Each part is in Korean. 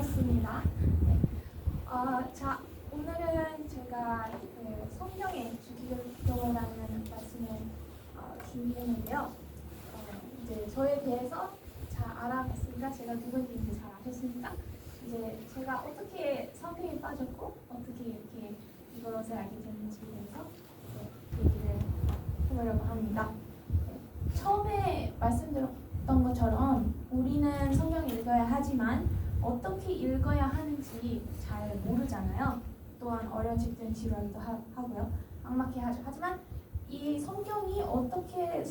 반갑습니다. 네. 자, 오늘은 제가 성경의 주기도라는 말씀을 준비했는데요. 이제 저에 대해서 잘 알아봤으니까 제가 누구인지 잘 아셨으니까 이제 제가 어떻게 성경에 빠졌고 어떻게 이렇게 이것을 알게 됐는지에 대해서 얘기를 해보려고 합니다. 네. 처음에 말씀드렸던 것처럼 우리는 성경을 읽어야 하지만 어떻게 읽어야 하는지 잘 모르잖아요. 또한 어려질 땐 지루하기도 하고요. 막막해 하죠. 하지만 이 성경이 어떻게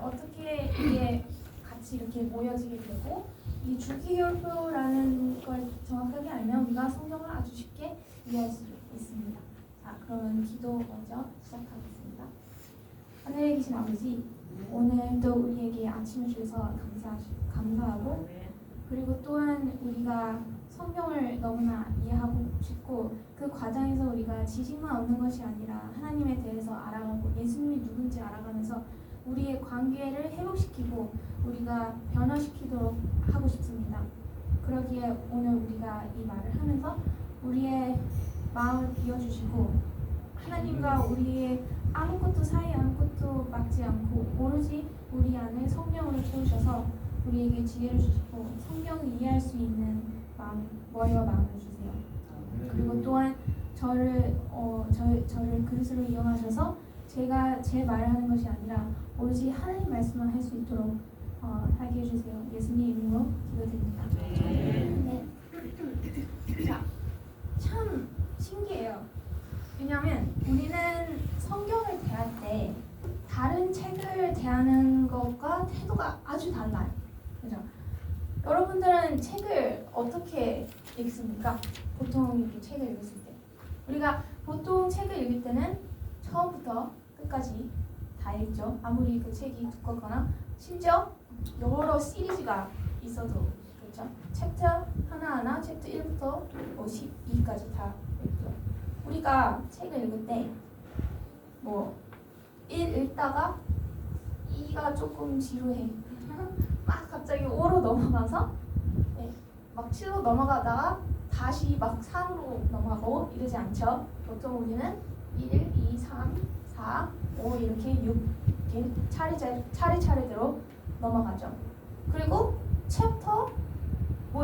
어떻게 이게 같이 이렇게 모여지게 되고 이 주기율표라는 걸 정확하게 알면 우리가 성경을 아주 쉽게 이해할 수 있습니다. 자, 그러면 기도 먼저 시작하겠습니다. 하늘에 계신 아버지, 오늘도 우리에게 아침을 주셔서 감사하고 그리고 또한 우리가 성경을 너무나 이해하고 싶고 그 과정에서 우리가 지식만 얻는 것이 아니라 하나님에 대해서 알아가고 예수님이 누군지 알아가면서 우리의 관계를 회복시키고 우리가 변화시키도록 하고 싶습니다. 그러기에 오늘 우리가 이 말을 하면서 우리의 마음을 비워주시고 하나님과 우리의 아무것도 막지 않고 오로지 우리 안에 성령으로 채우셔서 우리에게 지혜를 주시고 성경을 이해할 수 있는 머리와 마음을 주세요. 그리고 또한 저를 그릇으로 이용하셔서 제가 제 말을 하는 것이 아니라 오로지 하나님 말씀만 할 수 있도록 하게 해주세요. 예수님 이름으로 기도드립니다. 네. 자, 참 신기해요. 왜냐하면 우리는 성경을 대할 때 다른 책을 대하는 것과 태도가 아주 달라요. 그죠? 여러분들은 책을 어떻게 읽습니까? 보통 이렇게 책을 읽었을 때 우리가 보통 책을 읽을 때는 처음부터 끝까지 다 읽죠. 아무리 그 책이 두껍거나 심지어 여러 시리즈가 있어도 그렇죠. 챕터 하나하나 챕터 1부터 12까지 다 읽죠. 우리가 책을 읽을 때 1 읽다가 2가 조금 지루해. 막 갑자기 5로 넘어가서 막 7로 넘어가다가 다시 막 3으로 넘어가고 이러지 않죠. 보통 우리는 1, 2, 3, 4, 5 이렇게 6 이렇게 차례차례대로 넘어가죠. 그리고 챕터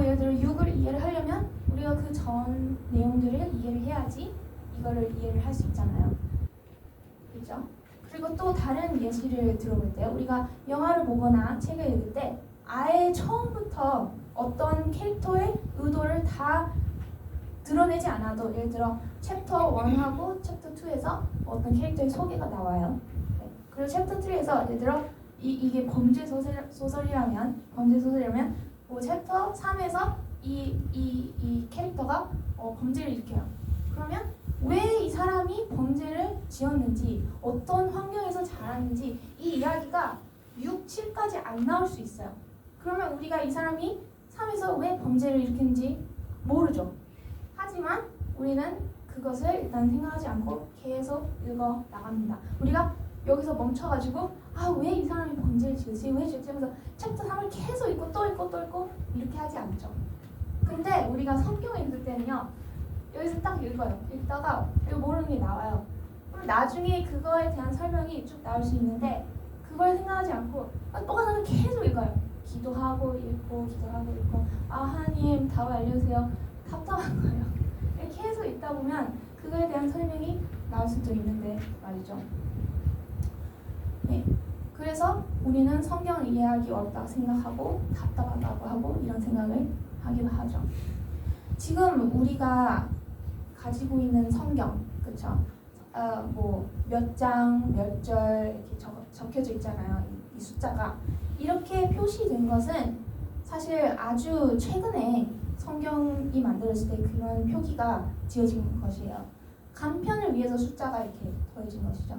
예를 들어 6을 이해를 하려면 우리가 그 전 내용들을 이해를 해야지 이거를 이해를 할 수 있잖아요. 그렇죠? 그리고 또 다른 예시를 들어볼 때 우리가 영화를 보거나 책을 읽을 때 아예 처음부터 어떤 캐릭터의 의도를 다 드러내지 않아도 예를 들어 챕터 1하고 챕터 2에서 어떤 캐릭터의 소개가 나와요. 네. 그리고 챕터 3에서 예를 들어 이게 범죄 소설이라면 챕터 3에서 이 캐릭터가 범죄를 일으켜요. 그러면 왜 이 사람이 범죄를 지었는지 어떤 환경에서 자랐는지 이 이야기가 6, 7까지 안 나올 수 있어요. 그러면 우리가 이 사람이 3에서 왜 범죄를 일으켰는지 모르죠. 하지만 우리는 그것을 일단 생각하지 않고 계속 읽어 나갑니다. 우리가 여기서 멈춰가지고 왜 이 사람이 범죄를 지었지? 왜 지었지? 하면서 챕터 3을 계속 읽고 또 읽고 이렇게 하지 않죠. 근데 우리가 성경을 읽을 때는요. 여기서 딱 읽어요. 읽다가 이거 모르는 게 나와요. 그럼 나중에 그거에 대한 설명이 쭉 나올 수 있는데 그걸 생각하지 않고 또 하나는 계속 읽어요. 기도하고 읽고 하나님 답을 알려주세요. 답답한 거예요. 계속 읽다 보면 그거에 대한 설명이 나올 수도 있는데 말이죠. 네. 그래서 우리는 성경을 이해하기 어렵다고 생각하고 답답하다고 하고 이런 생각을 하기도 하죠. 지금 우리가 가지고 있는 성경, 그렇죠? 몇 장, 몇 절 이렇게 적혀져 있잖아요. 이 숫자가 이렇게 표시된 것은 사실 아주 최근에 성경이 만들어질 때 그런 표기가 지어진 것이에요. 간편을 위해서 숫자가 이렇게 더해진 것이죠.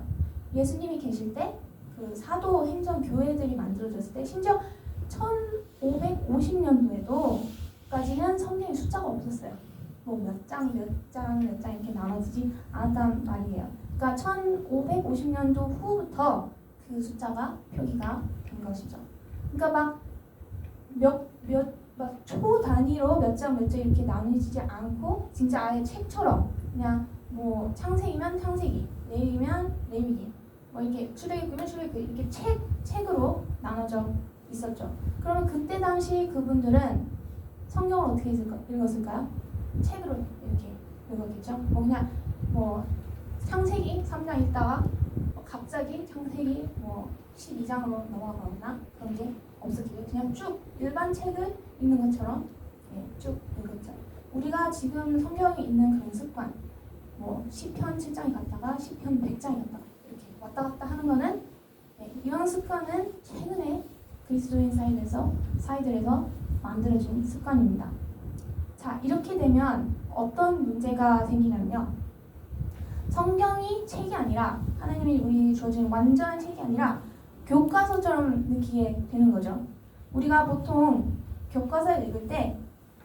예수님이 계실 때 그 사도행전 교회들이 만들어졌을 때 심지어 1550년도에도까지는 성경에 숫자가 없었어요. 몇 장 이렇게 나눠지지 않았단 말이에요. 그러니까 1550년도 후부터 그 숫자가 표기가 된 것이죠. 그러니까 막 몇 막 초 단위로 몇 장 몇 장 이렇게 나누지 않고 진짜 아예 책처럼 그냥 뭐 창세기면 창세기, 레위기면 레위기, 뭐 이렇게 출애굽이면 출애굽 이렇게 책으로 나눠져 있었죠. 그러면 그때 당시 그분들은 성경을 어떻게 읽었을까요? 책으로 이렇게 읽었겠죠. 뭐 그냥 뭐 창세기 3장 읽다가 갑자기 창세기 뭐 12장으로 넘어가거나 그런 게 없었기에 그냥 쭉 일반 책을 읽는 것처럼 쭉 읽었죠. 우리가 지금 성경에 있는 그런 습관, 뭐 시편 7장에 갔다가 시편 100장에 갔다가 이렇게 왔다 갔다 하는 거는 이런 습관은 최근에 그리스도인 사이들에서 만들어진 습관입니다. 자, 이렇게 되면 어떤 문제가 생기냐면요. 성경이 책이 아니라 하나님이 우리에게 주어진 완전한 책이 아니라 교과서처럼 느끼게 되는 거죠. 우리가 보통 교과서를 읽을 때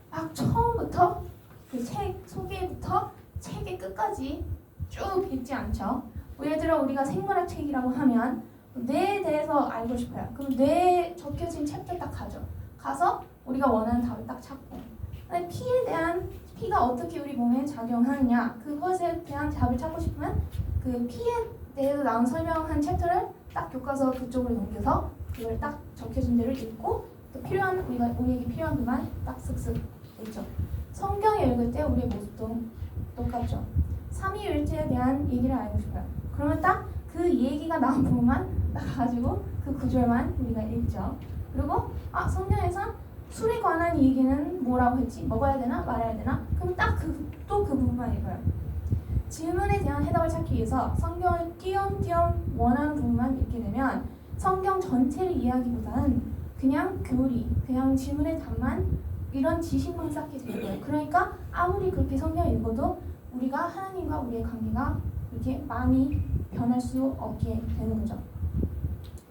막 처음부터 그 책 소개부터 책의 끝까지 쭉 읽지 않죠. 예를 들어 우리가 생물학 책이라고 하면 뇌에 대해서 알고 싶어요. 그럼 뇌에 적혀진 챕터 딱 가서 우리가 원하는 답을 딱 찾고, 피가 어떻게 우리 몸에 작용하느냐 그것에 대한 답을 찾고 싶으면 그 피에 대해서 나온 설명한 챕터를 딱 교과서 그쪽으로 넘겨서 그걸 딱 적혀진 대로 읽고 또 우리에게 필요한 것만 딱 쓱쓱 읽죠. 성경에 읽을 때 우리의 모습도 똑같죠. 삼위일체에 대한 얘기를 알고 싶어요. 그러면 딱 그 얘기가 나온 부분만 딱 가지고 그 구절만 우리가 읽죠. 그리고 성경에서 술에 관한 얘기는 뭐라고 했지? 먹어야 되나 말아야 되나? 그럼 딱 또 그 부분만 읽어요. 질문에 대한 해답을 찾기 위해서 성경을 띄엄띄엄 원하는 부분만 읽게 되면 성경 전체를 이해하기보다는 그냥 교리, 그냥 질문의 답만 이런 지식만 쌓게 되는 거예요. 그러니까 아무리 그렇게 성경을 읽어도 우리가 하나님과 우리의 관계가 이렇게 많이 변할 수 없게 되는 거죠.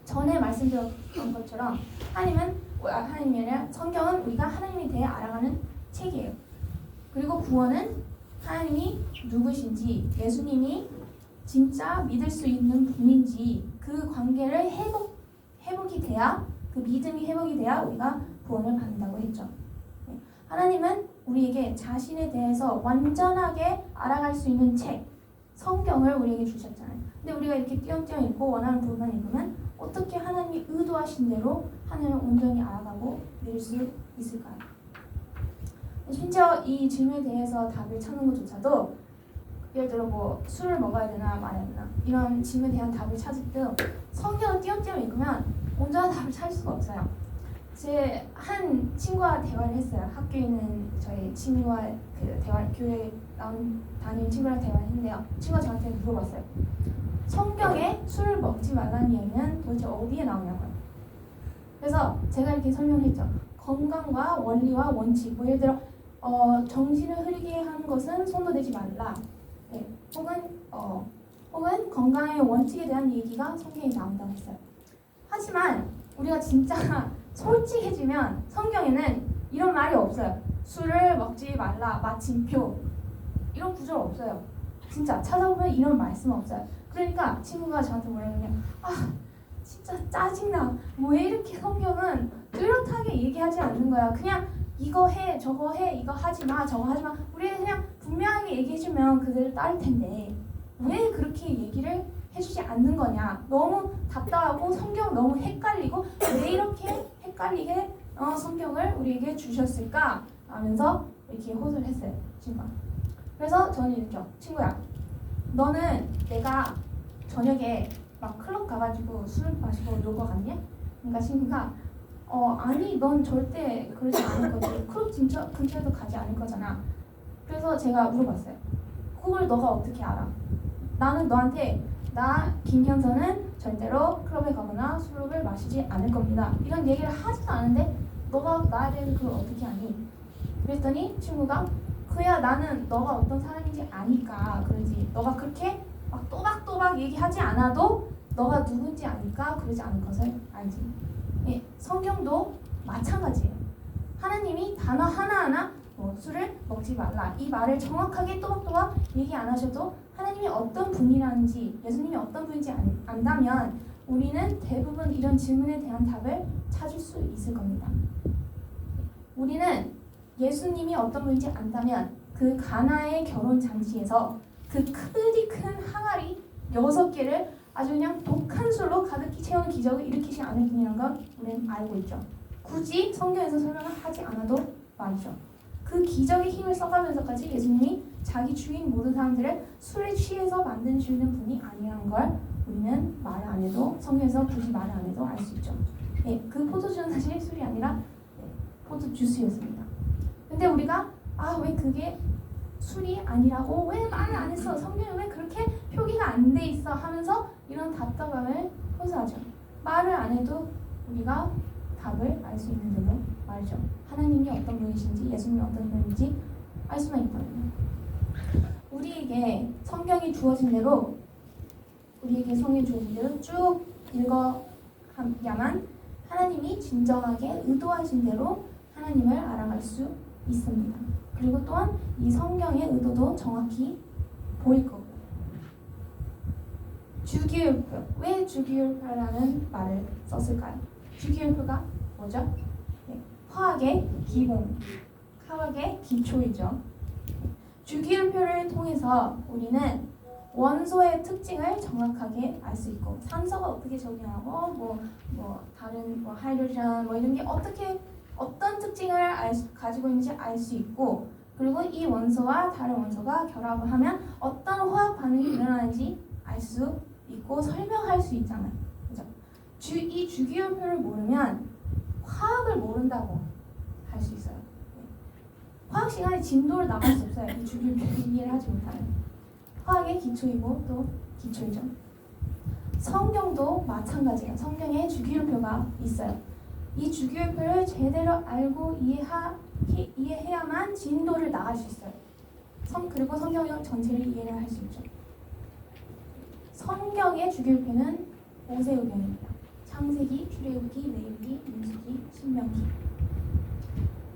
전에 말씀드렸던 것처럼 하나님이 아니라 성경은 우리가 하나님에 대해 알아가는 책이에요. 그리고 구원은 하나님이 누구신지, 예수님이 진짜 믿을 수 있는 분인지 그 관계를 회복이 돼야, 그 믿음이 회복이 돼야 우리가 구원을 받는다고 했죠. 하나님은 우리에게 자신에 대해서 완전하게 알아갈 수 있는 책, 성경을 우리에게 주셨잖아요. 근데 우리가 이렇게 띄엄띄엄 읽고 원하는 부분만 읽으면 어떻게 하나님이 의도하신 대로 하나님을 온전히 알아가고 믿을 수 있을까요? 심지어 이 질문에 대해서 답을 찾는 것조차도 예를 들어 뭐 술을 먹어야 되나 말아야 되나 이런 질문에 대한 답을 찾을 때 성경을 띄엄띄엄 읽으면 온전한 답을 찾을 수가 없어요. 제 한 친구와 대화를 했어요. 학교에 있는 저희 친구와 교회 다니는 친구랑 대화를 했는데요. 친구가 저한테 물어봤어요. 성경에 술을 먹지 말라는 이야기는 도대체 어디에 나오냐고요. 그래서 제가 이렇게 설명했죠. 건강과 원리와 원칙, 뭐 예를 들어 정신을 흐리게 하는 것은 손도 대지 말라. 혹은 건강의 원칙에 대한 얘기가 성경에 나온다고 했어요. 하지만 우리가 진짜 솔직해지면 성경에는 이런 말이 없어요. 술을 먹지 말라, 마침표 이런 구절 없어요. 진짜 찾아보면 이런 말씀 없어요. 그러니까 친구가 저한테 뭐라냐면 진짜 짜증나. 왜 이렇게 성경은 뚜렷하게 얘기하지 않는 거야. 그냥 이거 해, 저거 해, 이거 하지 마, 저거 하지 마. 우리는 그냥 분명하게 얘기해주면 그대로 따를 텐데 왜 그렇게 얘기를 해주지 않는 거냐. 너무 답답하고 성경 너무 헷갈리고 왜 이렇게 헷갈리게 성경을 우리에게 주셨을까 하면서 이렇게 호소를 했어요. 친구가. 그래서 저는 이랬죠. 친구야, 너는 내가 저녁에 막 클럽 가가지고 술 마시고 놀 거 같냐? 그러니까 친구가 아니 넌 절대 그러지 않을 거지. 클럽 근처에도 가지 않을 거잖아. 그래서 제가 물어봤어요. 그걸 너가 어떻게 알아? 나는 너한테 김현서는 절대로 클럽에 가거나 술을 마시지 않을 겁니다. 이런 얘기를 하지도 않은데 너가 나에 대해서 그걸 어떻게 아니? 그랬더니 친구가 그야 나는 너가 어떤 사람인지 아니까 그러지. 너가 그렇게 막 또박또박 얘기하지 않아도 너가 누군지 아니까 그러지 않을 것을 알지. 성경도 마찬가지예요. 하나님이 단어 하나하나 술을 먹지 말라 이 말을 정확하게 또박또박 얘기 안 하셔도 하나님이 어떤 분이라는지 예수님이 어떤 분인지 안다면 우리는 대부분 이런 질문에 대한 답을 찾을 수 있을 겁니다. 우리는 예수님이 어떤 분인지 안다면 그 가나의 결혼 잔치에서 그 크디 큰 항아리 6개를 아주 그냥 독한 술로 가득히 채운 기적을 일으키지 않을 분이라는 걸 우리는 알고 있죠. 굳이 성경에서 설명을 하지 않아도 말이죠. 그 기적의 힘을 써가면서까지 예수님이 자기 주인 모든 사람들을 술에 취해서 만드시는 분이 아니라는 걸 우리는 말 안 해도 성경에서 굳이 말을 안 해도 알 수 있죠. 네, 그 포도주는 사실 술이 아니라 포도 주스였습니다. 근데 우리가 왜 그게 술이 아니라고 왜 말을 안 했어? 성경에 왜 그렇게 표기가 안 돼 있어? 하면서 이런 답답함을 호소하죠. 말을 안 해도 우리가 답을 알 수 있는 대로 말이죠. 하나님이 어떤 분이신지 예수님이 어떤 분인지 알 수만 있거든요. 우리에게 성경이 주어진 대로 쭉 읽어야만 하나님이 진정하게 의도하신 대로 하나님을 알아갈 수 있습니다. 그리고 또한 이 성경의 의도도 정확히 보일 거고. 주기율표. 왜 주기율표라는 말을 썼을까요? 주기율표가 뭐죠? 네, 화학의 기본, 화학의 기초이죠. 주기율표를 통해서 우리는 원소의 특징을 정확하게 알 수 있고, 산소가 어떻게 적용하고 다른 하이드로젠 이런 게 어떤 특징을 가지고 있는지 알 수 있고, 그리고 이 원소와 다른 원소가 결합을 하면 어떤 화학 반응이 일어나는지 알 수 있고 설명할 수 있잖아요. 그죠? 이 주기율표를 모르면 화학을 모른다고 할 수 있어요. 화학 시간에 진도를 나갈 수 없어요. 이 주기율표를 이해를 하지 못하면. 화학의 기초이고 또 기초이죠. 성경도 마찬가지예요. 성경에 주기율표가 있어요. 이 주기율표를 제대로 알고 이해해야만 진도를 나갈 수 있어요. 그리고 성경 전체를 이해를 할 수 있죠. 성경의 주기율표는 모세오경입니다. 창세기, 출애굽기, 레위기, 민수기, 신명기.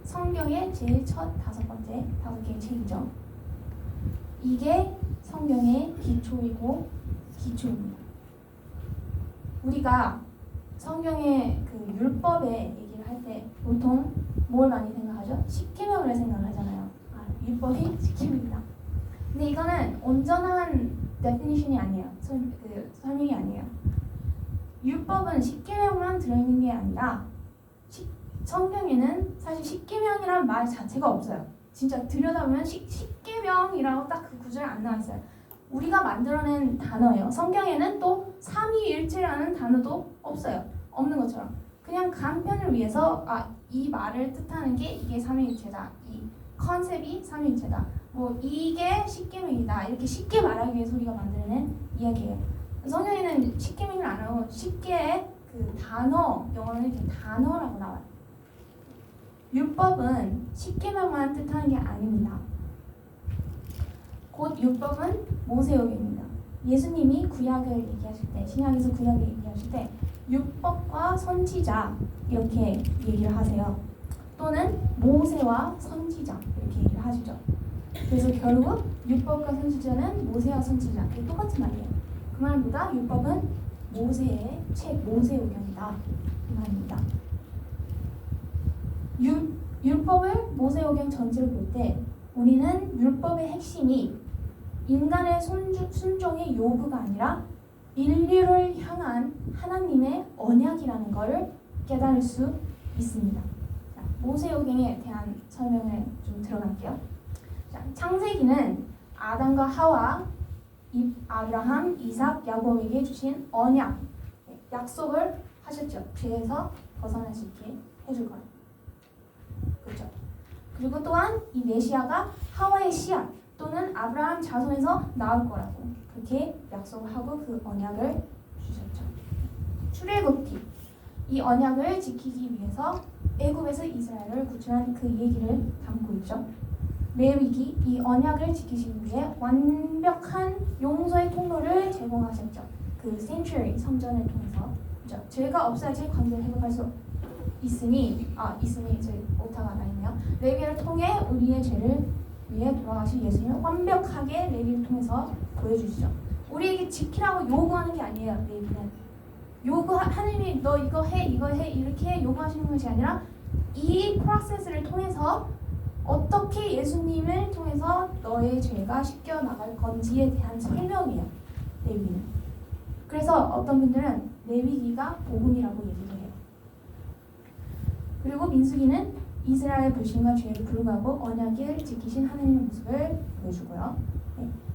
성경의 제일 첫 5개의 책이죠. 이게 성경의 기초이고 기초입니다. 우리가 성경의 그 율법의 얘기를 할 때 보통 뭘 많이 생각하죠? 십계명을 생각하잖아요. 율법이 십계명이다. 근데 이거는 온전한 definition이 아니에요. 설명이 아니에요. 율법은 십계명만 들어있는 게 아니라 성경에는 사실 십계명이라는 말 자체가 없어요. 진짜 들여다보면 십계명이라고 딱 그 구절에 안 나와있어요. 우리가 만들어낸 단어예요. 성경에는 또 삼위일체라는 단어도 없어요. 없는 것처럼. 그냥 간편을 위해서 이 말을 뜻하는 게 이게 삼위일체다. 이 컨셉이 삼위일체다. 이게 십계명이다. 이렇게 쉽게 말하기 위해서 우리가 만들어낸 이야기예요. 성경에는 십계명을 안 하고 십계의 그 단어, 영어로는 이렇게 단어라고 나와요. 율법은 십계명만 뜻하는 게 아닙니다. 곧 율법은 모세오경입니다. 예수님이 구약을 얘기하실 때, 신약에서 구약을 얘기하실 때 율법과 선지자 이렇게 얘기를 하세요. 또는 모세와 선지자 이렇게 얘기를 하시죠. 그래서 결국 율법과 선지자는 모세와 선지자, 이게 똑같은 말이에요. 그 말보다 율법은 모세의 책, 모세오경이다 이 말입니다. 율법을 모세오경 전체를 볼 때 우리는 율법의 핵심이 인간의 순종의 요구가 아니라 인류를 향한 하나님의 언약이라는 것을 깨달을 수 있습니다. 자, 모세오경에 대한 설명을 좀 들어갈게요. 자, 창세기는 아담과 하와, 아브라함, 이삭, 야곱에게 주신 언약, 약속을 하셨죠. 죄에서 벗어날 수 있게 해줄 거예요. 그렇죠. 그리고 또한 이 메시아가 하와의 씨앗 또는 아브라함 자손에서 나올 거라고 그렇게 약속을 하고 그 언약을 주셨죠. 출애굽기, 이 언약을 지키기 위해서 애굽에서 이스라엘을 구출한 그 얘기를 담고 있죠. 레위기, 이 언약을 지키시기 위해 완벽한 용서의 통로를 제공하셨죠. 그 sanctuary, 성전을 통해서. 그렇죠? 죄가 없어야지 관계를 회복할 수 있으니 저희 오타가 나있네요. 레위를 통해 우리의 죄를 위해 돌아가신 예수님을 완벽하게 레위를 통해서 보여주시죠. 우리에게 지키라고 요구하는 게 아니에요. 레위는 하나님이 너 이거 해 이렇게 요구하시는 것이 아니라 이 프로세스를 통해서 어떻게 예수님을 통해서 너의 죄가 씻겨 나갈 건지에 대한 설명이에요. 레위기는. 그래서 어떤 분들은 레위기가 복음이라고 얘기를 해요. 그리고 민수기는 이스라엘 불신과 죄를 불구하고 언약을 지키신 하나님의 모습을 보여주고요.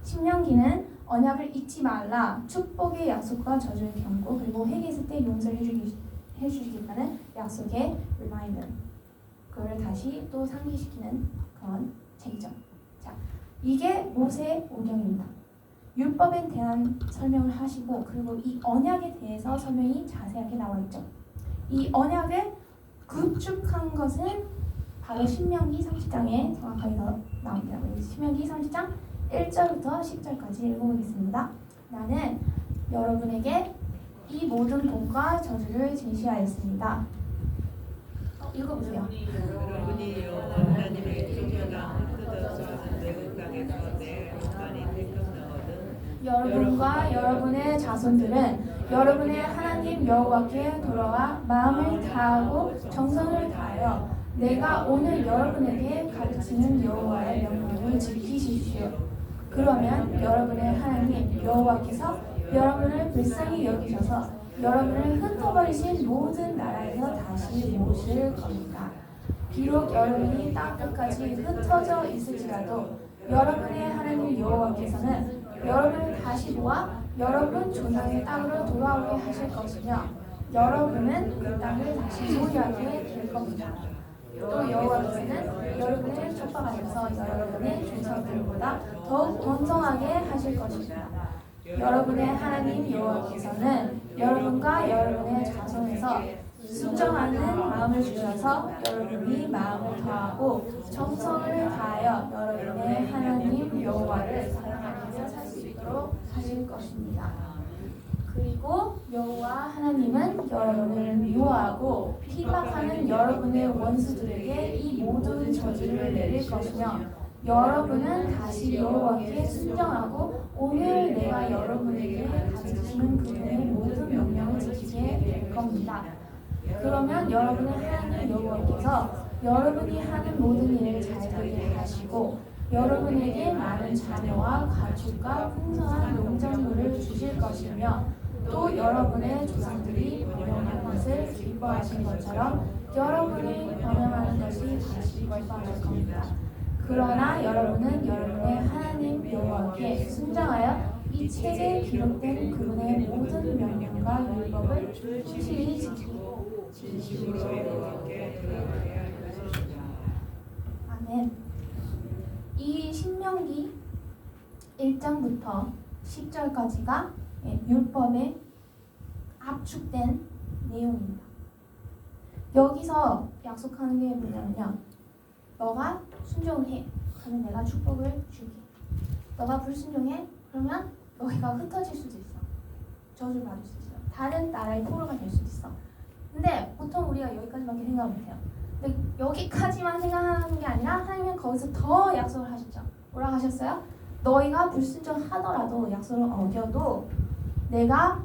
신명기는 언약을 잊지 말라, 축복의 약속과 저주의 경고, 그리고 회개했을 때 용서를 해주시겠다는 약속의 reminder. 그거를 다시 또 상기시키는 그런 책이죠. 자, 이게 모세 오경입니다. 율법에 대한 설명을 하시고, 그리고 이 언약에 대해서 설명이 자세하게 나와 있죠. 이 언약을 구축한 것은 바로 신명기 30장에 정확하게 나옵니다. 신명기 30장 1절부터 10절까지 읽어보겠습니다. 나는 여러분에게 이 모든 복과 저주를 제시하였습니다. 읽어보세요. 여러분이 하나님의 쫓겨나 흩어져서 내국 땅에서 내 하나님 택함당하든 여러분과 여러분의 자손들은 여러분의 하나님 여호와께 돌아와 마음을 다하고 정성을 다하여 내가 오늘 여러분에게 가르치는 여호와의 명령을 지키십시오. 그러면 여러분의 하나님 여호와께서 여러분을 불쌍히 여기셔서 여러분을 흩어버리신 모든 나라에서 다시 모실 겁니다. 비록 여러분이 땅 끝까지 흩어져 있을지라도 여러분의 하나님 여호와께서는 여러분을 다시 모아 여러분 조상의 땅으로 돌아오게 하실 것이며 여러분은 그 땅을 다시 소유하게 될 겁니다. 또 여호와께서는 여러분을 촉박하셔서 여러분의 조상들보다 더욱 번성하게 하실 것입니다. 여러분의 하나님 여호와께서는 여러분과 여러분의 자손에서 순정하는 마음을 주셔서 여러분이 마음을 다하고 정성을 다하여 여러분의 하나님 여호와를 사랑하며 살 수 있도록 하실 것입니다. 그리고 여호와 하나님은 여러분을 미워하고 핍박하는 여러분의 원수들에게 이 모든 저주를 내릴 것이며 여러분은 다시 여호와께 순종하고 오늘 내가 여러분에게 가르치는 그분의 모든 명령을 지키게 될 겁니다. 그러면 여러분의 하나님 여호와께서 여러분이 하는 모든 일을 잘 되게 하시고 여러분에게 많은 자녀와 가축과 풍성한 농작물을 주실 것이며 또 여러분의 조상들이 번영한 것을 기뻐하신 것처럼 여러분이 번영하는 것이 다시 기뻐하실 겁니다. 그러나 여러분은 여러분의 하나님 여호와께 순종하여 이 책에 기록된 그분의 모든 명령과 율법을 충실히 지키고 진심으로 여호와께 돌아가게 할 것입니다. 아멘. 이 신명기 1장부터 10절까지가 율법에 압축된 내용입니다. 여기서 약속하는 게 뭐냐면요. 너가 순종을 해. 그러면 내가 축복을 줄게. 너가 불순종해. 그러면 너희가 흩어질 수도 있어. 저주를 받을 수 있어. 다른 나라의 포로가 될 수 있어. 근데 보통 우리가 여기까지밖에 생각 못해요. 근데 여기까지만 생각하는 게 아니라 하나님은 거기서 더 약속을 하셨죠. 뭐라고 하셨어요? 너희가 불순종하더라도 약속을 어겨도 내가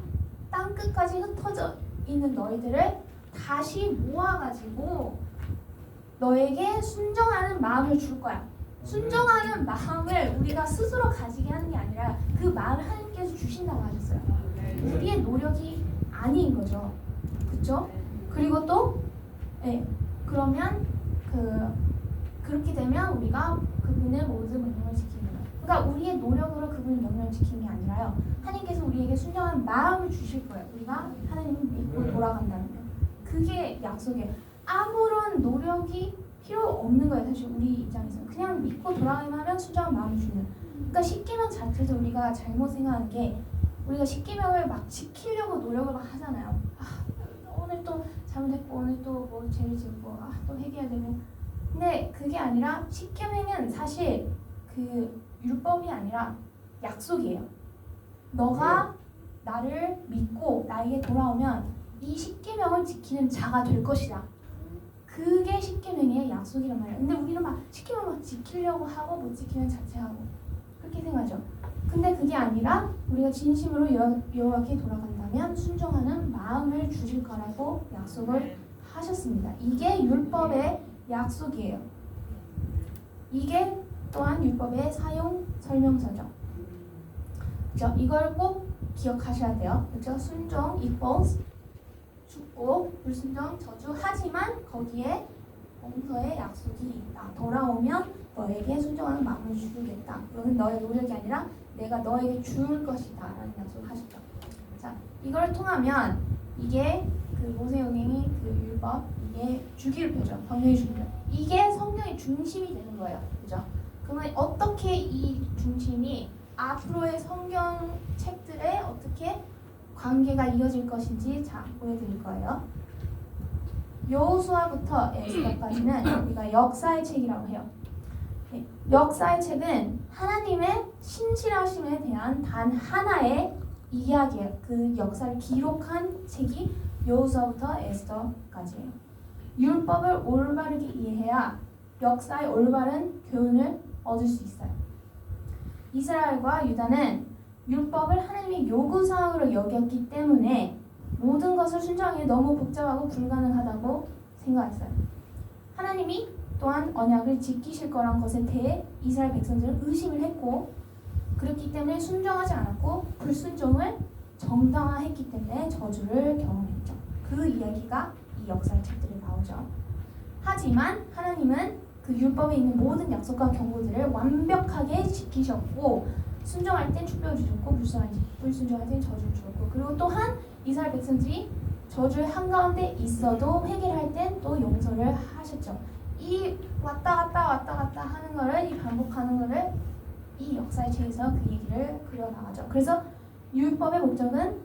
땅 끝까지 흩어져 있는 너희들을 다시 모아가지고 너에게 순종하는 마음을 줄 거야. 순종하는 마음을 우리가 스스로 가지게 하는 게 아니라 그 마음을 하나님께서 주신다고 하셨어요. 우리의 노력이 아닌 거죠. 그렇죠? 그리고 또 그러면 그렇게 되면 우리가 그분의 모든 명령을 지키는 거예요. 그러니까 우리의 노력으로 그분의 명령을 지키는 게 아니라요. 하나님께서 우리에게 순종하는 마음을 주실 거예요. 우리가 하나님을 믿고 돌아간다는 거. 그게 약속이에요. 아무런 노력이 필요 없는 거예요. 사실 우리 입장에서 그냥 믿고 돌아가기만 하면 순종한 마음을 주는. 그러니까 십계명 자체도 우리가 잘못 생각하는 게 우리가 십계명을 막 지키려고 노력을 막 하잖아요. 오늘 또 잘못했고 오늘 또 뭐 죄를 지었고 또 회개해야 되고. 근데 그게 아니라 십계명은 사실 그 율법이 아니라 약속이에요. 너가 나를 믿고 나에게 돌아오면 이 십계명을 지키는 자가 될 것이다. 그게 십계명의 약속이란 말이에요. 근데 우리는 막 십계명 막 지키려고 하고 못 지키면 자체하고 그렇게 생각하죠. 근데 그게 아니라 우리가 진심으로 여호와께 돌아간다면 순종하는 마음을 주실 거라고 약속을 하셨습니다. 이게 율법의 약속이에요. 이게 또한 율법의 사용 설명서죠. 그렇죠? 이걸 꼭 기억하셔야 돼요. 그렇죠? 순종 equals 축복, 불순종 저주. 하지만 거기에 용서의 약속이 있다. 돌아오면 너에게 순종하는 마음을 주겠다. 이거는 너의 노력이 아니라 내가 너에게 줄 것이다 라는 약속을 하셨죠. 자, 이걸 통하면 이게 그 모세오경이 그 율법, 이게 주기율표죠. 성경의 주기율표. 이게 성경의 중심이 되는 거예요. 그죠? 그러면 어떻게 이 중심이 앞으로의 성경 책들에 어떻게 관계가 이어질 것인지 자 보여드릴 거예요. 여호수아부터 에스더까지는 우리가 역사의 책이라고 해요. 네, 역사의 책은 하나님의 신실하심에 대한 단 하나의 이야기예요. 그 역사를 기록한 책이 여호수아부터 에스더까지예요. 율법을 올바르게 이해해야 역사의 올바른 교훈을 얻을 수 있어요. 이스라엘과 유다는 율법을 하나님의 요구사항으로 여겼기 때문에 모든 것을 순종하기 너무 복잡하고 불가능하다고 생각했어요. 하나님이 또한 언약을 지키실 거란 것에 대해 이스라엘 백성들은 의심을 했고 그렇기 때문에 순종하지 않았고 불순종을 정당화했기 때문에 저주를 경험했죠. 그 이야기가 이 역사의 책들에 나오죠. 하지만 하나님은 그 율법에 있는 모든 약속과 경고들을 완벽하게 지키셨고 순종할 땐 축복을 주셨고 불순종할 땐 저주를 주셨고 그리고 또한 이스라엘 백성들이 저주의 한가운데 있어도 회개를 할 땐 또 용서를 하셨죠. 이 왔다 갔다 하는 거를 이 반복하는 거를 이 역사의 책에서 그 얘기를 그려나가죠. 그래서 율법의 목적은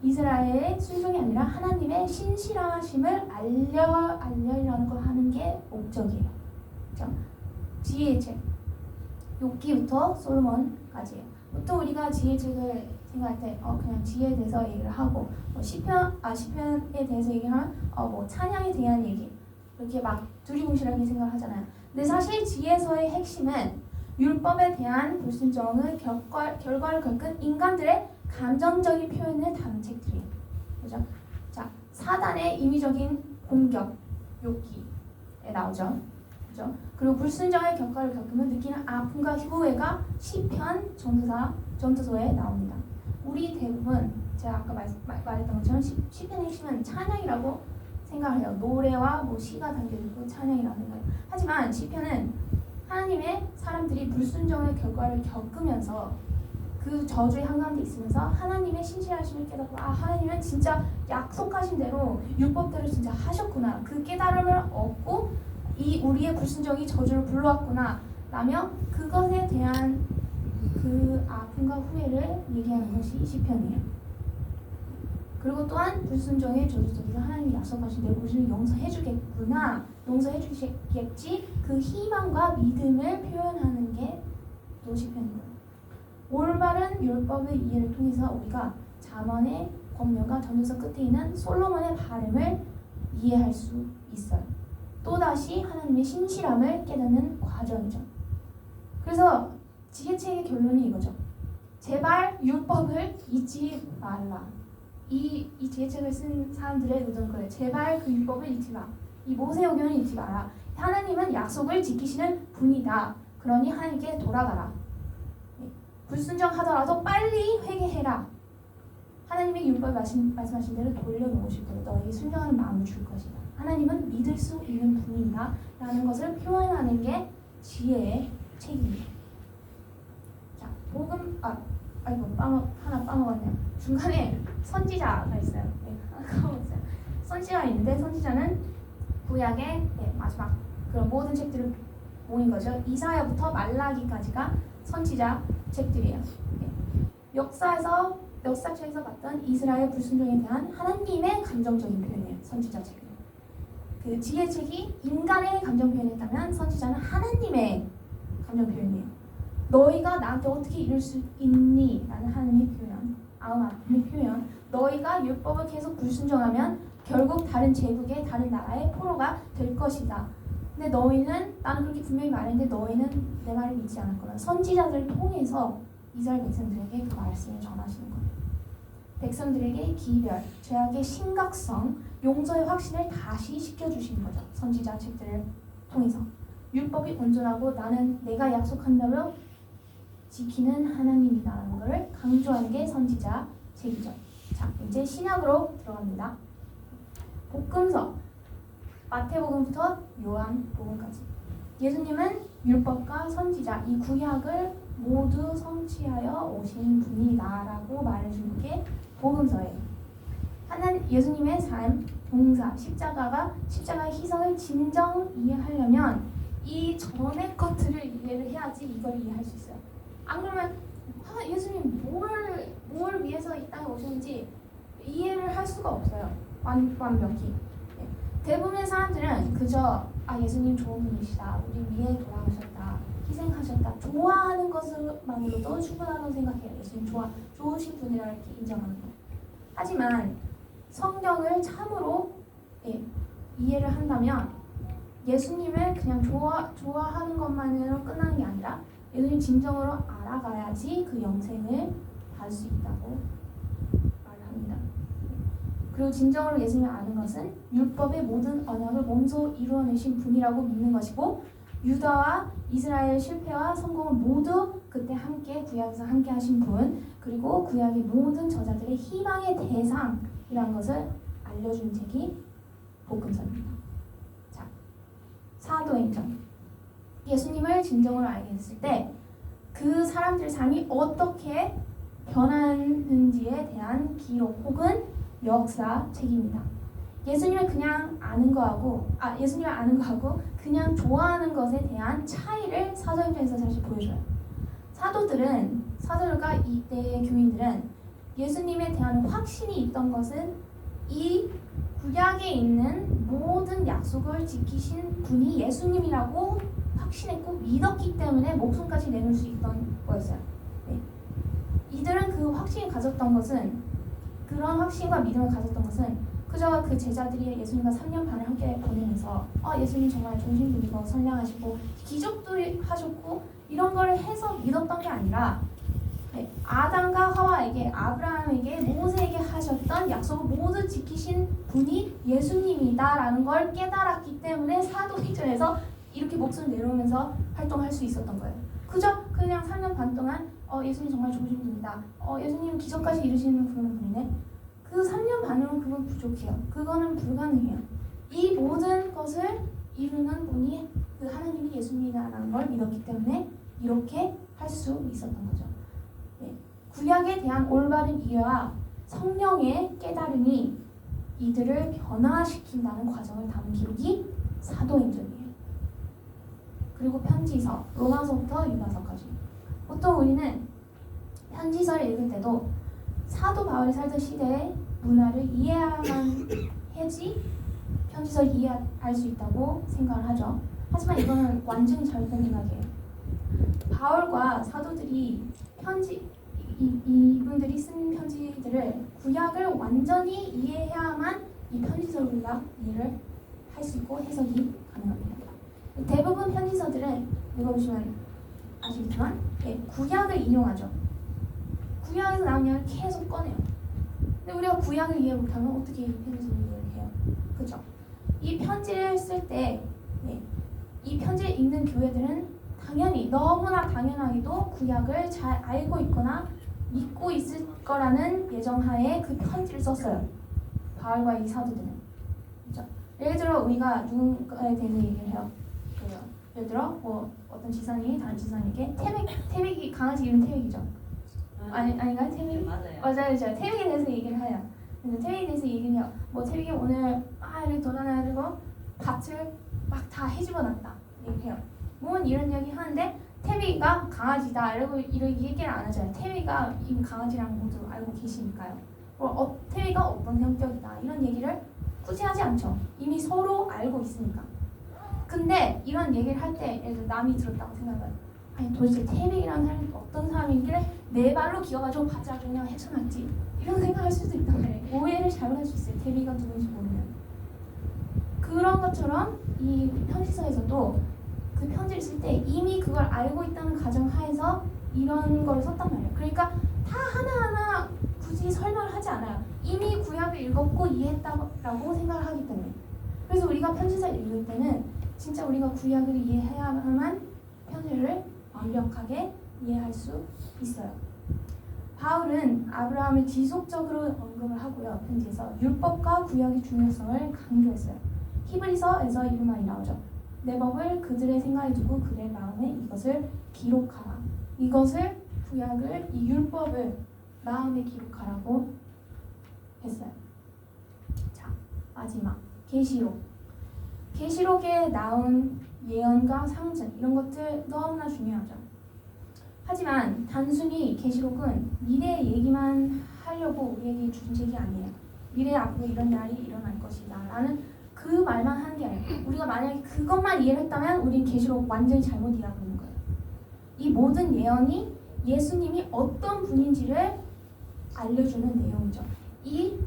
이스라엘의 순종이 아니라 하나님의 신실하심을 알려라는 거 하는 게 목적이에요. 그렇죠? 지혜의 책 욥기부터 솔로몬까지예요. 보통 우리가 지혜의 책을 생각할 때 그냥 지혜에 대해서 얘기를 하고 시편에 대해서 얘기하면 뭐 찬양에 대한 얘기 이렇게 막 두리뭉실하게 생각을 하잖아요. 근데 사실 지혜서의 핵심은 율법에 대한 불순종의 결과를 겪은 인간들의 감정적인 표현을 담은 책들이에요. 그죠? 자, 사단의 인위적인 공격, 욥기에 나오죠. 그죠? 그리고 불순종의 결과를 겪으면 느끼는 아픔과 후회가 시편 전도서에 나옵니다. 우리 대부분 제가 아까 말했던 것처럼 시편의 핵심은 찬양이라고 생각을 해요. 노래와 뭐 시가 담겨있고 찬양이라고 생각해요. 하지만 시편은 하나님의 사람들이 불순종의 결과를 겪으면서 그 저주의 한가운데 있으면서 하나님의 신실하심을 깨닫고 하나님은 진짜 약속하신 대로 율법대로 진짜 하셨구나. 그 깨달음을 얻고 이 우리의 불순종이 저주를 불러왔구나 라며 그것에 대한 그 아픔과 후회를 얘기하는 것이 시편이에요. 그리고 또한 불순종의 저주 속에서 하나님이 약속하신 대로 우리를 용서해주겠구나, 용서해주시겠지 그 희망과 믿음을 표현하는 게 또 시편이에요. 올바른 율법의 이해를 통해서 우리가 잠언의 권면과 전도서 끝에 있는 솔로몬의 바램을 이해할 수 있어요. 또다시 하나님의 신실함을 깨닫는 과정이죠. 그래서 지혜책의 결론이 이거죠. 제발 율법을 잊지 말라. 이 지혜책을 쓴 사람들의 의도는 그래요. 제발 그 율법을 잊지 마. 이 모세오경을 잊지 마라. 하나님은 약속을 지키시는 분이다. 그러니 하나님께 돌아가라. 불순종하더라도 빨리 회개해라. 하나님의 율법을 말씀하신 대로 돌려놓으실 거예요. 너에게 순종하는 마음을 줄 것이다. 하나님은 믿을 수 있는 분이다 라는 것을 표현하는 게 지혜의 책입니다. 자, 복음 하나 빠먹었네요. 중간에 선지자가 있어요. 까먹었어요. 선지자가 있는데 선지자는 구약의 마지막 그런 모든 책들을 모인 거죠. 이사야부터 말라기까지가 선지자 책들이에요. 역사책에서 봤던 이스라엘 불순종에 대한 하나님의 감정적인 표현이에요. 선지자 책은. 그 지혜책이 인간의 감정 표현했다면 선지자는 하나님의 감정 표현이에요. 너희가 나한테 어떻게 이럴 수 있니? 라는 하나님의 표현, 아음의 표현. 너희가 율법을 계속 불순종하면 결국 다른 제국의 다른 나라의 포로가 될 것이다. 근데 너희는 나는 그렇게 분명히 말했는데 너희는 내 말을 믿지 않았거나 선지자들을 통해서 이스라엘 백성들에게 그 말씀을 전하시는 거예요. 백성들에게 기별, 죄악의 심각성, 용서의 확신을 다시 시켜주신 거죠. 선지자 책들을 통해서. 율법이 온전하고 나는 내가 약속한 대로 지키는 하나님이다라는 것을 강조하는 게 선지자 책이죠. 자, 이제 신약으로 들어갑니다. 복음서, 마태복음부터 요한복음까지. 예수님은 율법과 선지자 이 구약을 모두 성취하여 오신 분이다라고 말해주는 게 복음서예요. 예수님의 삶, 봉사, 십자가의 희생을 진정 이해하려면 이 전의 것들을 이해를 해야지 이걸 이해할 수 있어요. 안 그러면 예수님 뭘 위해서 이 땅에 오셨는지 이해를 할 수가 없어요. 완벽히. 대부분의 사람들은 그저 예수님 좋은 분이시다, 우리 위해 돌아가셨다, 희생하셨다, 좋아하는 것만으로도 충분하다고 생각해요. 예수님 좋으신 분이라 이렇게 인정하는 거. 하지만 성경을 참으로 이해를 한다면 예수님을 그냥 좋아하는 것만으로 끝나는 게 아니라 예수님 진정으로 알아가야지 그 영생을 받을 수 있다고 말합니다. 그리고 진정으로 예수님을 아는 것은 율법의 모든 언약을 몸소 이루어내신 분이라고 믿는 것이고 유다와 이스라엘 실패와 성공을 모두 그때 함께 구약에서 함께 하신 분, 그리고 구약의 모든 저자들의 희망의 대상이라는 것을 알려준 책이 복음서입니다. 자, 사도행전. 예수님을 진정으로 알게 됐을 때 그 사람들의 삶이 어떻게 변하는지에 대한 기록 혹은 역사 책입니다. 예수님을 아는 거하고 그냥 좋아하는 것에 대한 차이를 사도행전에서 사실 보여줘요. 사도들과 이때의 교인들은 예수님에 대한 확신이 있던 것은 이 구약에 있는 모든 약속을 지키신 분이 예수님이라고 확신했고 믿었기 때문에 목숨까지 내놓을 수 있던 거였어요. 네. 이들은 그 확신을 가졌던 것은 그런 확신과 믿음을 가졌던 것은 그저 그 제자들이 예수님과 3년 반을 함께 보내면서 예수님 정말 좋으신 분이고 선량하시고 기적도 하셨고 이런 걸 해서 믿었던 게 아니라 아담과 하와에게, 아브라함에게, 모세에게 하셨던 약속을 모두 지키신 분이 예수님이다라는 걸 깨달았기 때문에 사도행전에서 이렇게 목숨을 내놓으면서 활동할 수 있었던 거예요. 그냥 3년 반 동안 예수님 정말 좋으신 분이다, 예수님 기적까지 이루시는 그런 분이네, 그 3년 반으로는 그건 부족해요. 그거는 불가능해요. 이 모든 것을 이루는 분이 그 하나님이 예수님이라는 걸 믿었기 때문에 이렇게 할 수 있었던 거죠. 구약에 대한 올바른 이해와 성령의 깨달음이 이들을 변화시킨다는 과정을 담은 기록이 사도행전이에요. 그리고 편지서, 로마서부터 유다서까지. 보통 우리는 편지서를 읽을 때도 사도 바울이 살던 시대의 문화를 이해해야만 해야지 편지서를 이해할 수 있다고 생각을 하죠. 하지만 이거는 완전히 잘못된 생각이에요. 바울과 사도들이 이분들이 쓴 편지들을 구약을 완전히 이해해야만 이 편지서를 우리가 이해를 할 수 있고 해석이 가능합니다. 대부분 편지서들은 읽어보시면 아시겠지만 구약을 인용하죠. 구약에서 나온 이야기를 계속 꺼내요. 근데 우리가 구약을 이해 못하면 어떻게 이 편지를 이해를 해요? 그렇죠? 이 편지를 쓸 때 이 편지를 읽는 교회들은 당연히 너무나 당연하게도 구약을 잘 알고 있거나 믿고 있을 거라는 예정하에 그 편지를 썼어요. 바울과 이 사도들은. 그렇죠? 예를 들어 우리가 누군가에 대해서 얘기를 해요. 예를 들어 어떤 지사님이 다른 지사님에게 태백이 강아지 이름 태백이죠. 아닌가요? 태백이? 맞아요. 태백에 대해서 얘기를 해요. 그래서 태백에 대해서 얘기를 해요. 태백이 오늘 이렇게 돌아다녀가지고 밭을 막 다 해집어놨다 얘기해요. 이런 이야기 하는데 태백이가 강아지다 이렇게 얘기를 안 하잖아요. 태백이가 이 강아지랑 모두 알고 계시니까요. 태백이가 어떤 성격이다 이런 얘기를 굳이 하지 않죠. 이미 서로 알고 있으니까. 근데 이런 얘기를 할 때 예를 들어 남이 들었다고 생각해요. 도대체 태백이라는 사람이 어떤 사람이길래 내 발로 기어가지고 밭을 아주 그냥 헤쳐놨지 이런 생각할 수도 있단 말이에요. 오해를 잘못할 수 있어요. 태백이가 누군지 모르면. 그런 것처럼 이 편지서에서도 그 편지를 쓸 때 이미 그걸 알고 있다는 가정하에서 이런 걸 썼단 말이에요. 그러니까 다 하나하나 굳이 설명을 하지 않아요. 이미 구약을 읽었고 이해했다고 생각을 하기 때문에. 그래서 우리가 편지서를 읽을 때는 진짜 우리가 구약을 이해해야만 편지를 완벽하게 이해할 수 있어요. 바울은 아브라함을 지속적으로 언급을 하고요. 편지에서 율법과 구약의 중요성을 강조했어요. 히브리서에서 이런 말이 나오죠. 내 법을 그들의 생각에 두고 그들의 마음에 이것을 기록하라. 이것을 구약을 이 율법을 마음에 기록하라고 했어요. 자, 마지막 계시록. 계시록에 나온 예언과 상징 이런 것들 너무나 중요하죠. 하지만 단순히 계시록은 미래의 얘기만 하려고 우리에게 준 책이 아니에요. 미래에 앞으로 이런 날이 일어날 것이다 라는 그 말만 하는 게 아니에요. 우리가 만약에 그것만 이해를 했다면 우린 계시록 완전히 잘못 이해하고 있는 거예요. 이 모든 예언이 예수님이 어떤 분인지를 알려주는 내용이죠. 이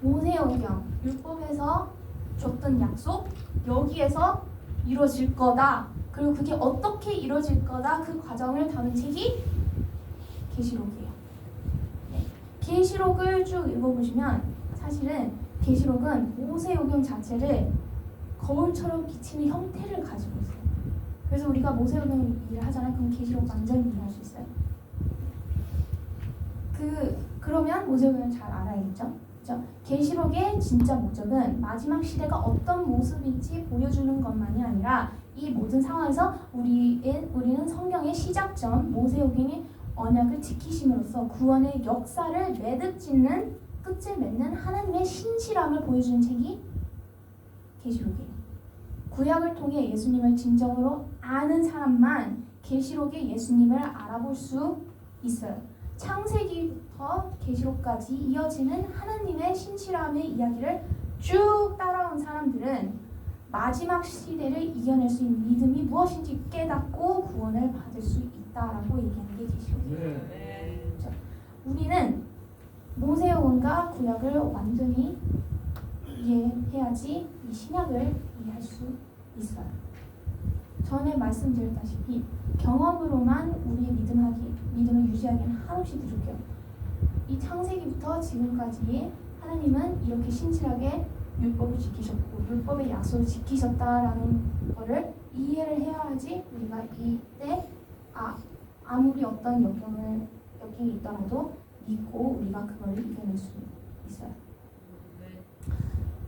모세오경 율법에서 줬던 약속 여기에서 이루어질 거다. 그리고 그게 어떻게 이루어질 거다. 그 과정을 담은 책이 계시록이에요. 네. 계시록을 쭉 읽어보시면 사실은 계시록은 모세오경 자체를 거울처럼 비치는 형태를 가지고 있어요. 그래서 우리가 모세오경 일을 하잖아요. 그럼 계시록 완전히 이해할 수 있어요. 그러면 모세오경을 잘 알아야겠죠. 그렇죠? 계시록의 진짜 목적은 마지막 시대가 어떤 모습일지 보여주는 것만이 아니라 이 모든 상황에서 우리는 성경의 시작점 모세오경의 언약을 지키심으로써 구원의 역사를 매듭 짓는 끝을 맺는 하나님의 신실함을 보여주는 책이 계시록이에요. 구약을 통해 예수님을 진정으로 아는 사람만 계시록의 예수님을 알아볼 수 있어요. 창세기부터 계시록까지 이어지는 하나님의 신실함의 이야기를 쭉 따라온 사람들은 마지막 시대를 이겨낼 수 있는 믿음이 무엇인지 깨닫고 구원을 받을 수 있다라고 얘기하는 게 계시록이에요. 그렇죠? 우리는 모세오경과 구약을 완전히 이해해야지 이 신약을 이해할 수 있어요. 전에 말씀드렸다시피 경험으로만 우리의 믿음을 유지하기는 한없이 부족해요. 이 창세기부터 지금까지 하나님은 이렇게 신실하게 율법을 지키셨고 율법의 약속을 지키셨다라는 거를 이해를 해야지 우리가 이때 아무리 어떤 역경이 있더라도 믿고 우리가 그걸 이겨낼 수 있어요.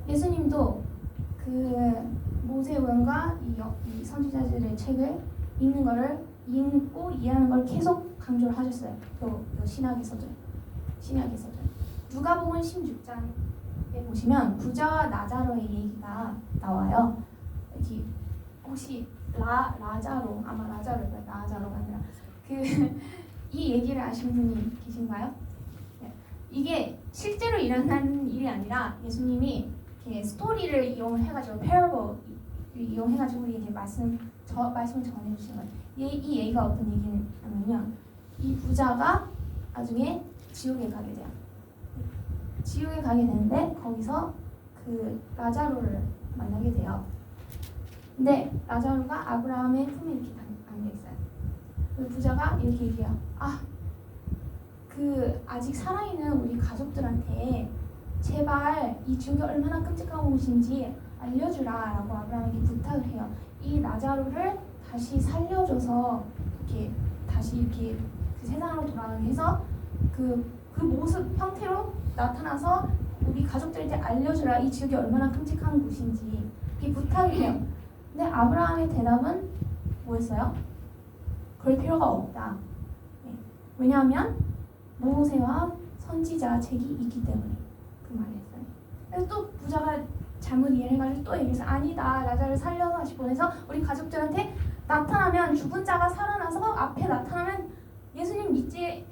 예수님도 그 모세오경과 이 선지자들의 책을 읽고 이해하는 걸 계속 강조를 하셨어요. 또 신약에서도. 누가복음 16장에 보시면 부자와 나자로의 얘기가 나와요. 여기 혹시 라자로 아마 나자로가 아니라 이 얘기를 아시는 분이 계신가요? 네. 이게 실제로 일어난 일이 아니라 예수님이 이렇게 스토리를 이용해가지고 parable 이용해가지고 우리에게 말씀을 전해주신 거예요. 이 얘기가 어떤 얘기냐면요, 이 부자가 나중에 지옥에 가게 돼요. 지옥에 가게 되는데 거기서 그 라자로를 만나게 돼요. 근데 라자로가 아브라함의 품에 이렇게 담겨 있어요. 그 부자가 이렇게 얘기해요. 아직 살아있는 우리 가족들한테 제발 이 지옥이 얼마나 끔찍한 곳인지 알려주라라고 아브라함에게 부탁을 해요. 이 라자로를 다시 살려줘서 다시 이렇게 그 세상으로 돌아가게 해서 그 모습 형태로 나타나서 우리 가족들한테 알려주라, 이 지옥이 얼마나 끔찍한 곳인지 이렇게 부탁을 해요. 근데 아브라함의 대답은 뭐였어요? 그럴 필요가 없다. 왜냐하면 모세와 선지자 책이 있기 때문에 그 말을 했어요. 그래서 또 부자가 잘못 이해해가지고 또 얘기해서 아니다, 라자를 살려서 다시 보내서 우리 가족들한테 나타나면 죽은 자가 살아나서 앞에 나타나면 예수님 믿지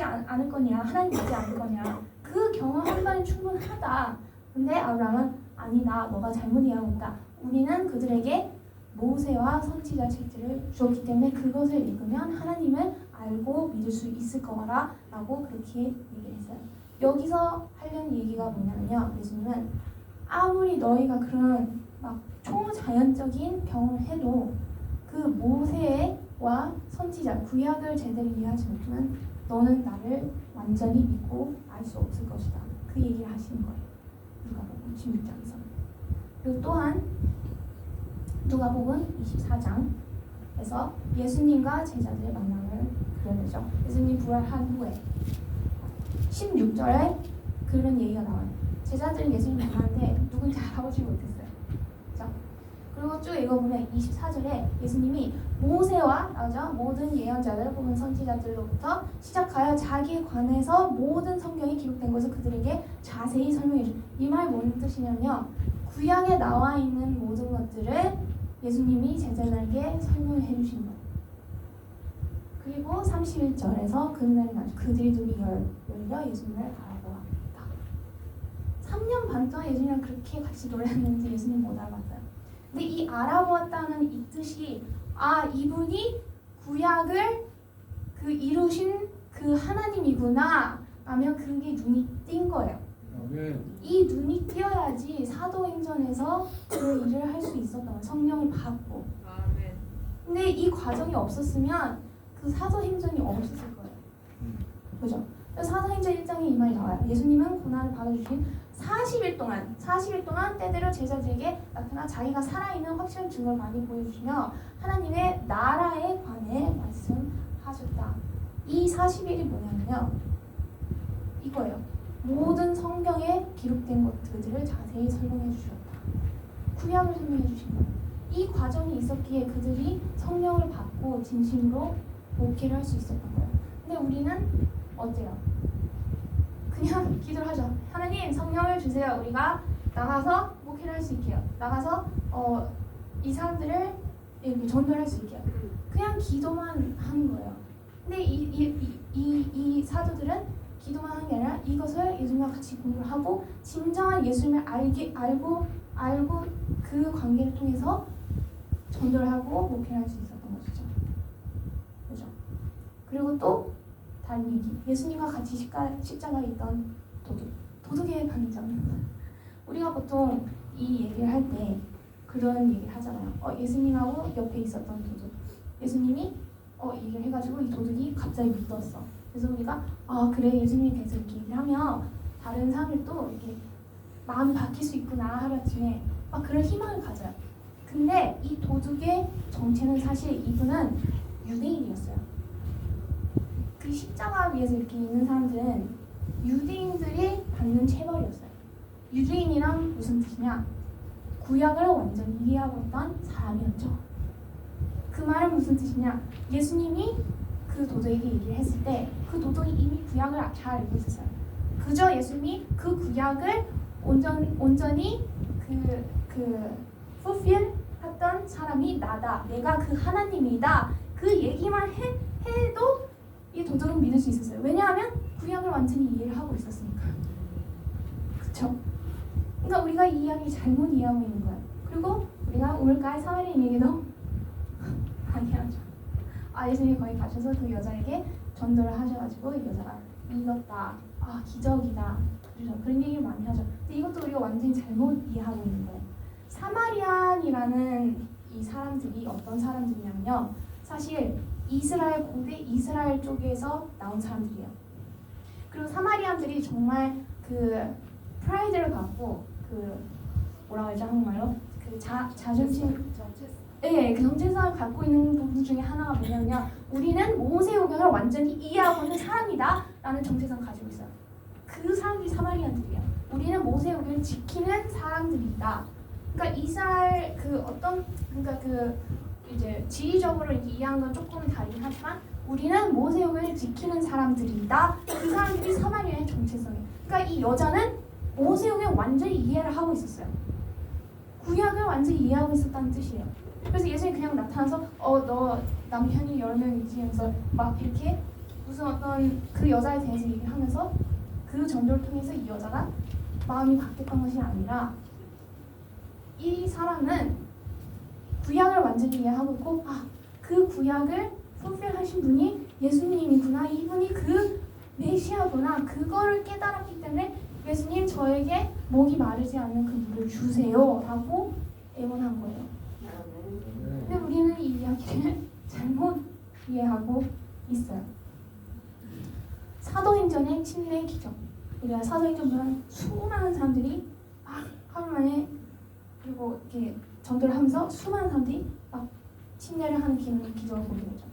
않을 거냐, 하나님 믿지 않을 거냐, 그 경험 한 번은 충분하다. 근데 아브라함은 아니다, 너가 잘못 이해하고 있다. 우리는 그들에게 모세와 선지자 책들을 주었기 때문에 그것을 읽으면 하나님을 알고 믿을 수 있을 거라 라고 그렇게 얘기를 했어요. 여기서 하려는 얘기가 뭐냐면요, 예수님은 아무리 너희가 그런 막 초자연적인 경험을 해도 그 모세와 선지자 구약을 제대로 이해하지 못하면 너는 나를 완전히 믿고 알 수 없을 것이다. 그 얘기를 하시는 거예요. 누가복음 16장에서. 그리고 또한 누가복음 24장에서 예수님과 제자들의 만남을 그려내죠. 예수님 부활한 후에 16절에 그런 얘기가 나와요. 제자들은 예수님 만났는데 누군지 알아보지 못했어요. 그렇죠? 그리고 쭉 읽어보면 24절에 예수님이 모세와 나오죠. 모든 예언자들 혹은 선지자들로부터 시작하여 자기에 관해서 모든 성경이 기록된 것을 그들에게 자세히 설명해 줍니다. 이 말 무슨 뜻이냐면요. 구약에 나와 있는 모든 것들을 예수님이 제자들에게 설명해 주신 거예요. 그리고 31절에서 그날이 나죠. 그들이 눈이 열려 예수님을 알아보았다. 3년 반 동안 예수님이랑 그렇게 같이 놀았는데 예수님 못 알아봤어요. 근데 이 알아보았다는 이 뜻이 이분이 구약을 이루신 그 하나님이구나 하며 그게 눈이 띈 거예요. 이 눈이 띄어야지 사도행전에서 그 일을 할 수 있었던 거예요. 성령을 받고. 아멘. 근데 이 과정이 없었으면 그 사도행전이 없었을 거예요. 그죠? 그래서 사도행전 1장에 이 말이 나와요. 예수님은 고난을 받아주신 40일 동안 때때로 제자들에게 나타나 자기가 살아있는 확실한 증거를 많이 보여주시며 하나님의 나라에 관해 말씀하셨다. 이 40일이 뭐냐면요. 이거예요. 모든 성경에 기록된 것들을 자세히 설명해 주셨다. 구약을 설명해 주신 거예요. 이 과정이 있었기에 그들이 성령을 받고 진심으로 목회를 할 수 있었던 거예요. 근데 우리는 어때요? 그냥 기도를 하죠. 하나님 성령을 주세요. 우리가 나가서 목회를 할 수 있게요. 나가서 이 사람들을 전도할 수 있게요. 그냥 기도만 하는 거예요. 근데 이 사도들은 기도만 하는 게 아니라 이것을 예수님과 같이 공부를 하고 진정한 예수님을 알고 그 관계를 통해서 전도를 하고 목회를 할 수 있었던 것이죠. 그죠? 그리고 또 다른 얘기. 예수님과 같이 십자가에 있던 도둑의 반전. 우리가 보통 이 얘기를 할 때 그런 얘기를 하잖아요. 예수님하고 옆에 있었던 도둑. 예수님이 얘기를 해가지고 이 도둑이 갑자기 믿었어. 그래서 우리가 그래 예수님이 계속 이렇게 얘기를 하면 다른 사람들도 이렇게 마음이 바뀔 수 있구나 하루아침에 막 그런 희망을 가져요. 근데 이 도둑의 정체는 사실 이분은 유대인이었어요. 그 십자가 위에서 이렇게 있는 사람들은 유대인들이 받는 체벌이었어요. 유대인이란 무슨 뜻이냐? 구약을 완전히 이해하고 있던 사람이었죠. 그 말은 무슨 뜻이냐? 예수님이 그 도둑에게 얘기를 했을 때 그 도둑이 이미 구약을 잘 알고 있었어요. 그저 예수님이 그 구약을 온전히 fulfill 했던 사람이 나다. 내가 그 하나님이다. 그 얘기만 해도 이 도둑은 믿을 수 있었어요. 왜냐하면 구약을 완전히 이해를 하고 있었으니까. 그쵸? 그러니까 우리가 이 이야기를 잘못 이해하고 있는 거예요. 그리고 우리가 오늘까지 사마리아인에게도 많이 하죠. 예수님이 거기 가셔서 그 여자에게 전도를 하셔가지고 이 여자가 믿었다. 기적이다. 그렇죠? 그런 얘기를 많이 하죠. 근데 이것도 우리가 완전히 잘못 이해하고 있는 거예요. 사마리안이라는 이 사람들이 어떤 사람들이냐면요. 사실 고대 이스라엘 쪽에서 나온 사람들이에요. 그리고 사마리안들이 정말 그 프라이드를 갖고 뭐라고 하죠 한국말로? 자존심 그 정체성을 갖고 있는 부분 중에 하나가 뭐냐면요. 우리는 모세오경을 완전히 이해하고 있는 사람이다 라는 정체성을 가지고 있어요. 그 사람들이 사마리안들이에요. 우리는 모세오경을 지키는 사람들이다. 그러니까 이스라엘 이제 지리적으로 이해하는 건 조금 다르긴 하지만 우리는 모세오경을 지키는 사람들이다. 그 사람들이 사마리아의 정체성이에요. 그러니까 이 여자는 모세오경을 완전히 이해를 하고 있었어요. 구약을 완전히 이해하고 있었다는 뜻이에요. 그래서 예수님이 그냥 나타나서 너 남편이 여러 명이지 하면서 막 이렇게 무슨 어떤 그 여자에 대해서 얘기를 하면서 그 전도를 통해서 이 여자가 마음이 바뀌었던 것이 아니라 이 사람은 구약을 완전히 이해하고 있고 그 구약을 fulfill하신 분이 예수님이구나. 이분이 그 메시아구나. 그거를 깨달았기 때문에 예수님 저에게 목이 마르지 않는 그 물을 주세요 라고 애원한 거예요. 근데 우리는 이 이야기를 잘못 이해하고 있어요. 사도행전의 침례 기적. 우리가 사도행전 보면 수많은 사람들이 막 하루 만에 그리고 이렇게 전도를 하면서 수많은 사람들이 막 침례를 하는 기적을 보게 되죠.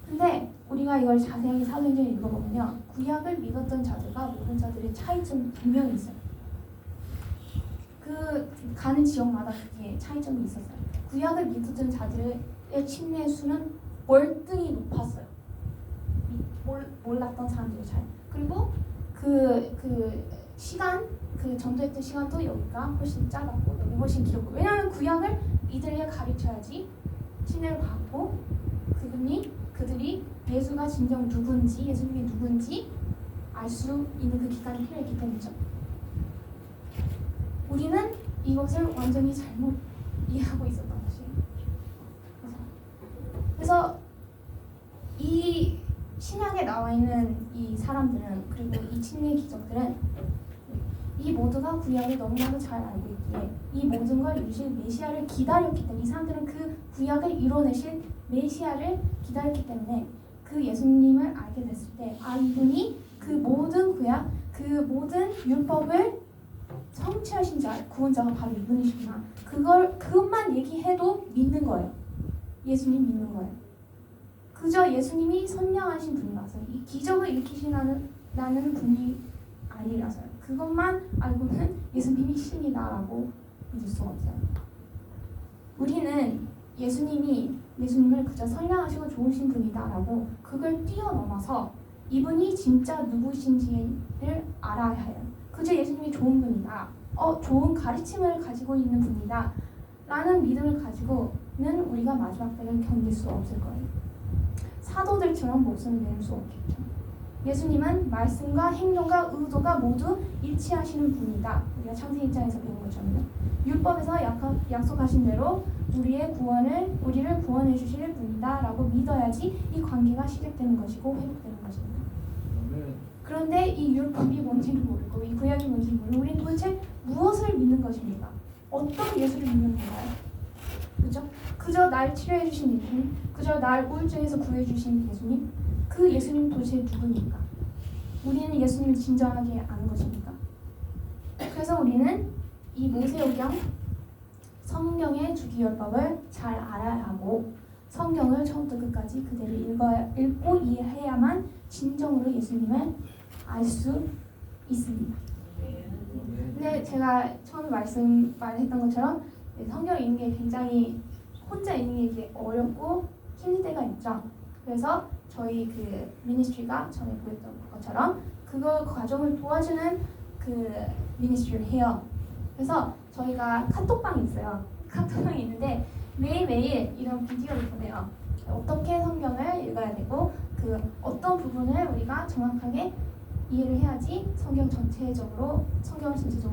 근데 우리가 이걸 자세히 사도행전을 읽어보면요, 구약을 믿었던 자들과 모든 자들의 차이점이 분명히 있어요. 그 가는 지역마다 그게 차이점이 있었어요. 구약을 믿었던 자들의 침례 수는 월등히 높았어요. 몰랐던 사람들의 차이. 그리고 그 시간, 그 전도했던 시간도 여기가 훨씬 짧았고 여기 훨씬 길었고, 왜냐하면 구약을 이들에게 가르쳐야지 침례를 받고 그들이 예수가 진정 누군지, 예수님이 누군지 알 수 있는 그 기간이 필요했기 때문이죠. 우리는 이것을 완전히 잘못 이해하고 있었던 것이에요. 그래서 이 신약에 나와 있는 이 사람들은, 그리고 이 침례 기적들은 이 모두가 구약을 너무나도 잘 알고 있기에 이 모든 걸 이루실 메시아를 기다렸기 때문에, 이 사람들은 그 구약을 이뤄내실 메시아를 기다렸기 때문에 그 예수님을 알게 됐을 때, 아, 이분이 그 모든 구약, 그 모든 율법을 성취하신 자, 구원자가 바로 이분이시구나. 그것만 얘기해도 믿는 거예요. 예수님 믿는 거예요. 그저 예수님이 선량하신 분이라서, 이 기적을 일으키시는 분이 아니라서요. 그것만 알고는 예수님이 신이다라고 믿을 수가 없어요. 우리는 예수님을 그저 선량하시고 좋으신 분이다라고 그걸 뛰어넘어서 이분이 진짜 누구신지를 알아야 해요. 그저 예수님이 좋은 분이다, 좋은 가르침을 가지고 있는 분이다 라는 믿음을 가지고는 우리가 마지막 때를 견딜 수 없을 거예요. 사도들처럼 목숨을 내릴 수 없겠죠. 예수님은 말씀과 행동과 의도가 모두 일치하시는 분이다. 우리가 창세기 1장에서 배운 것처럼요. 율법에서 약속하신 대로 우리를 구원해 주실 분이다 라고 믿어야지 이 관계가 시작되는 것이고 회복되는 것입니다. 그런데 이 율법이 뭔지를 모르고 이 구약이 뭔지를 모르고 우리는 도대체 무엇을 믿는 것입니까? 어떤 예수를 믿는 건가요? 그죠? 그저 날 치료해 주신 예수님, 그저 날 우울증에서 구해 주신 예수님, 그 예수님 도대체 누구입니까? 우리는 예수님을 진정하게 아는 것입니까? 그래서 우리는 이 모세오경 성경의 주기율법을 잘 알아야 하고 성경을 처음부터 끝까지 그대로 읽고 이해해야만 진정으로 예수님을 알 수 있습니다. 근데 제가 처음에 말했던 것처럼 성경 읽는 게 굉장히 혼자 읽는 게 어렵고 힘들 때가 있죠. 그래서 저희 그 미니스트리가 전에 보였던 것처럼 그거 과정을 도와주는 그 미니스트리를 해요. 그래서 저희가 카톡방이 있어요. 카톡방이 있는데 매일매일 이런 비디오를 보내요. 어떻게 성경을 읽어야 되고 그 어떤 부분을 우리가 정확하게 이해를 해야지 성경을 전체적으로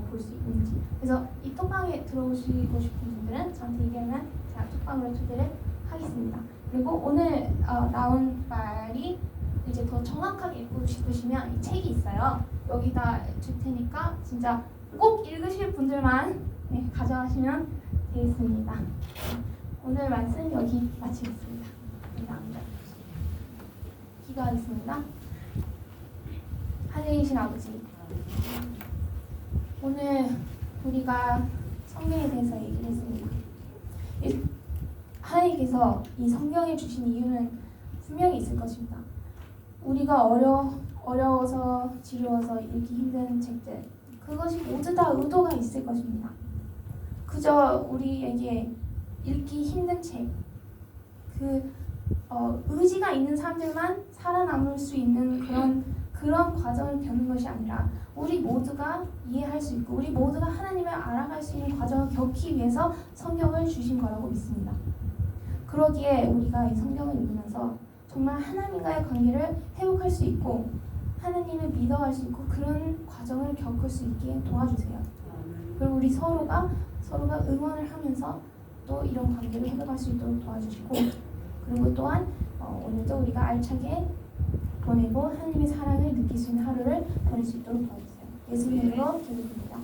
볼 수 있는지. 그래서 이 톡방에 들어오시고 싶은 분들은 저한테 얘기하면 제가 톡방으로 초대를 하겠습니다. 그리고 오늘 나온 말이 이제 더 정확하게 읽고 싶으시면 이 책이 있어요. 여기다 줄 테니까 진짜 꼭 읽으실 분들만 가져가시면 되겠습니다. 오늘 말씀 여기 마치겠습니다. 감사합니다. 기도하겠습니다. 하늘에 계신 아버지, 오늘 우리가 성경에 대해서 얘기를 했습니다. 하나님께서 이 성경에 주신 이유는 분명히 있을 것입니다. 우리가 어려워서 지루워서 읽기 힘든 책들, 그것이 모두 다 의도가 있을 것입니다. 그저 우리에게 읽기 힘든 책, 의지가 있는 사람들만 살아남을 수 있는 그런 과정을 겪는 것이 아니라 우리 모두가 이해할 수 있고 우리 모두가 하나님을 알아갈 수 있는 과정을 겪기 위해서 성경을 주신 거라고 믿습니다. 그러기에 우리가 이 성경을 읽으면서 정말 하나님과의 관계를 회복할 수 있고 하나님을 믿어갈 수 있고 그런 과정을 겪을 수 있게 도와주세요. 그리고 우리 서로가 응원을 하면서 또 이런 관계를 회복할 수 있도록 도와주시고, 그리고 또한 오늘도 우리가 알차게 보내고 하나님의 사랑을 느낄 수 있는 하루를 보낼 수 있도록 도와주세요. 예수님으로 기도드립니다.